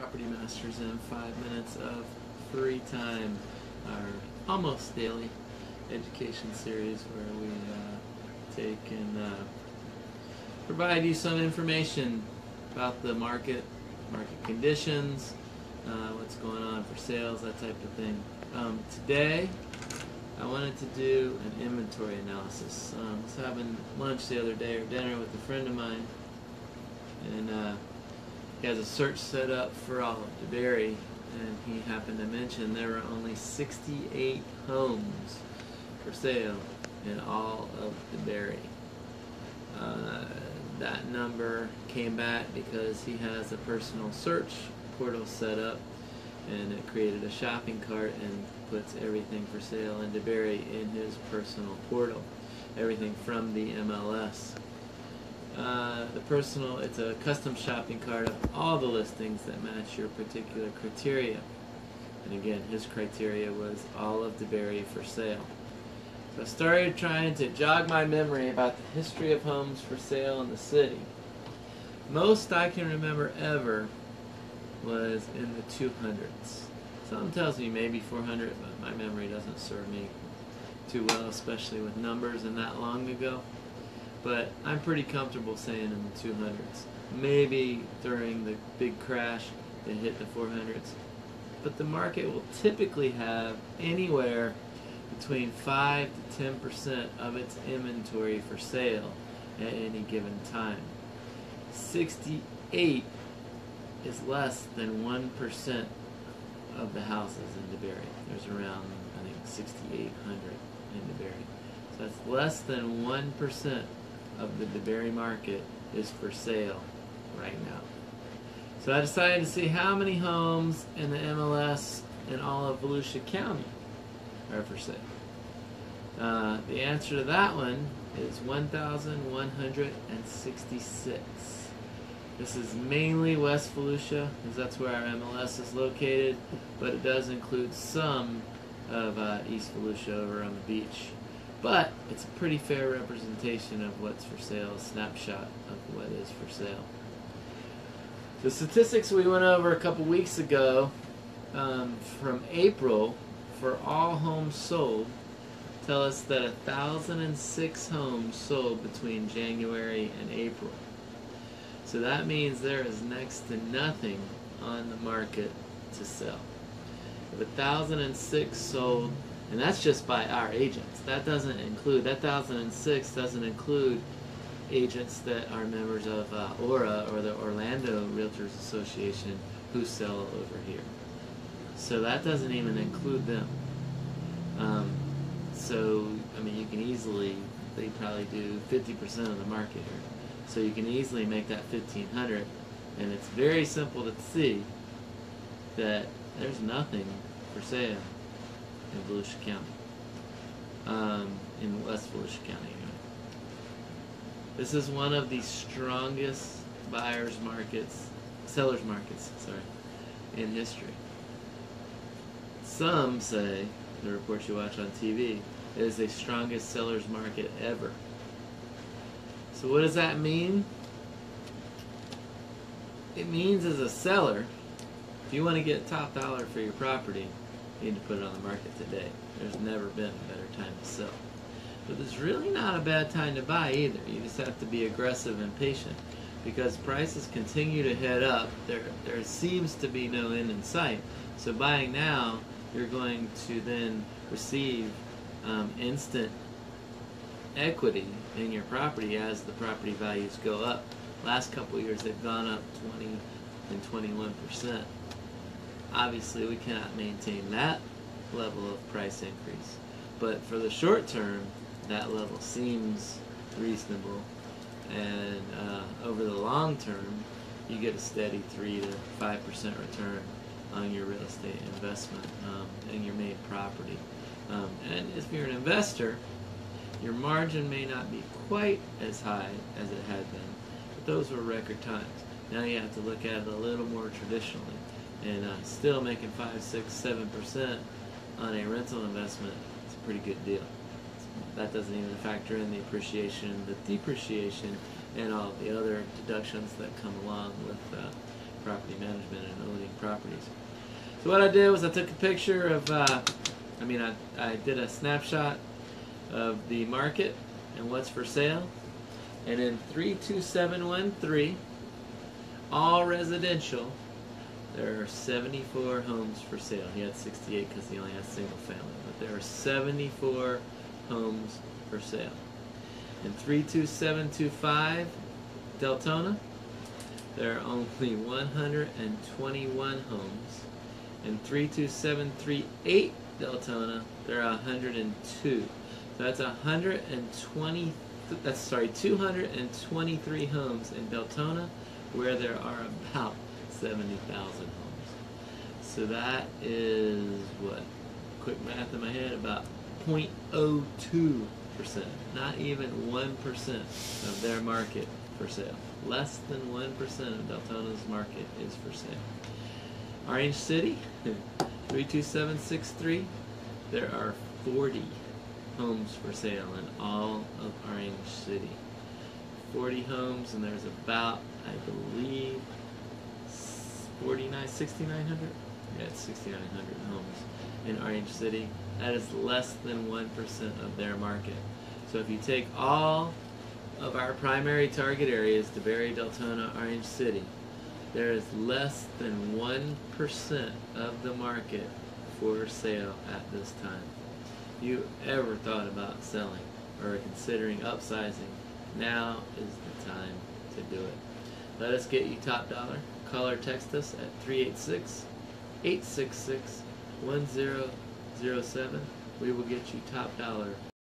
Property Masters in 5 minutes of free time, our almost daily education series where we take and provide you some information about the market conditions, what's going on for sales, that type of thing. Today I wanted to do an inventory analysis. I was having lunch the other day, or dinner, with a friend of mine, and he has a search set up for all of DeBary, and he happened to mention there were only 68 homes for sale in all of DeBary. That number came back because he has a personal search portal set up, and it created a shopping cart and puts everything for sale in DeBary in his personal portal, everything from the MLS. It's a custom shopping cart of all the listings that match your particular criteria. And again, his criteria was all of DeBary for sale. So I started trying to jog my memory about the history of homes for sale in the city. Most I can remember ever was in the 200s. Something tells me maybe 400, but my memory doesn't serve me too well, especially with numbers and that long ago. But I'm pretty comfortable saying in the 200s. Maybe during the big crash it hit the 400s. But the market will typically have anywhere between 5 to 10% of its inventory for sale at any given time. 68 is less than 1% of the houses in DeBary. There's around, I think, 6,800 in DeBary. So that's less than 1% of the DeBary market is for sale right now. So I decided to see how many homes in the MLS in all of Volusia County are for sale. The answer to that one is 1,166. This is mainly West Volusia, because that's where our MLS is located, but it does include some of East Volusia over on the beach. But it's a pretty fair representation of what's for sale, a snapshot of what is for sale. The statistics we went over a couple weeks ago from April for all homes sold tell us that 1,006 homes sold between January and April. So that means there is next to nothing on the market to sell. If 1,006 sold, and that's just by our agents. That 1,006 doesn't include agents that are members of ORA, or the Orlando Realtors Association, who sell over here. So that doesn't even include them. So, I mean, you can easily, they probably do 50% of the market here. So you can easily make that 1,500, and it's very simple to see that there's nothing for sale in Volusia County, in West Volusia County anyway. This is one of the strongest sellers markets, in history. Some say, the reports you watch on TV, it is the strongest sellers market ever. So what does that mean? It means, as a seller, if you want to get top dollar for your property, you need to put it on the market today. There's never been a better time to sell. But it's really not a bad time to buy either. You just have to be aggressive and patient, because prices continue to head up. There seems to be no end in sight. So buying now, you're going to then receive instant equity in your property as the property values go up. Last couple of years they've gone up 20 and 21%. Obviously we cannot maintain that level of price increase, but for the short term that level seems reasonable, and over the long term you get a steady 3 to 5% return on your real estate investment in your main property. And if you're an investor, your margin may not be quite as high as it had been, but those were record times. Now you have to look at it a little more traditionally, and still making 5, 6, 7% on a rental investment is a pretty good deal. That doesn't even factor in the appreciation, the depreciation, and all the other deductions that come along with property management and owning properties. So what I did was I took a picture of, I did a snapshot of the market and what's for sale. And in 32713, all residential, there are 74 homes for sale. He had 68 because he only has single family, but there are 74 homes for sale. In 32725 Deltona, there are only 121 homes. In 32738 Deltona, there are 102. So that's 223 homes in Deltona, where there are about 70,000 homes. So that is what? Quick math in my head, about 0.02%, not even 1% of their market for sale. Less than 1% of Deltona's market is for sale. Orange City, 32763, there are 40 homes for sale in all of Orange City. 40 homes, and there's about, I believe, 6,900? Yeah, it's 6,900 homes in Orange City. That is less than 1% of their market. So if you take all of our primary target areas, DeBary, Deltona, Orange City, there is less than 1% of the market for sale at this time. If you ever thought about selling or considering upsizing, now is the time to do it. Let us get you top dollar. Call or text us at 386-866-1007. We will get you top dollar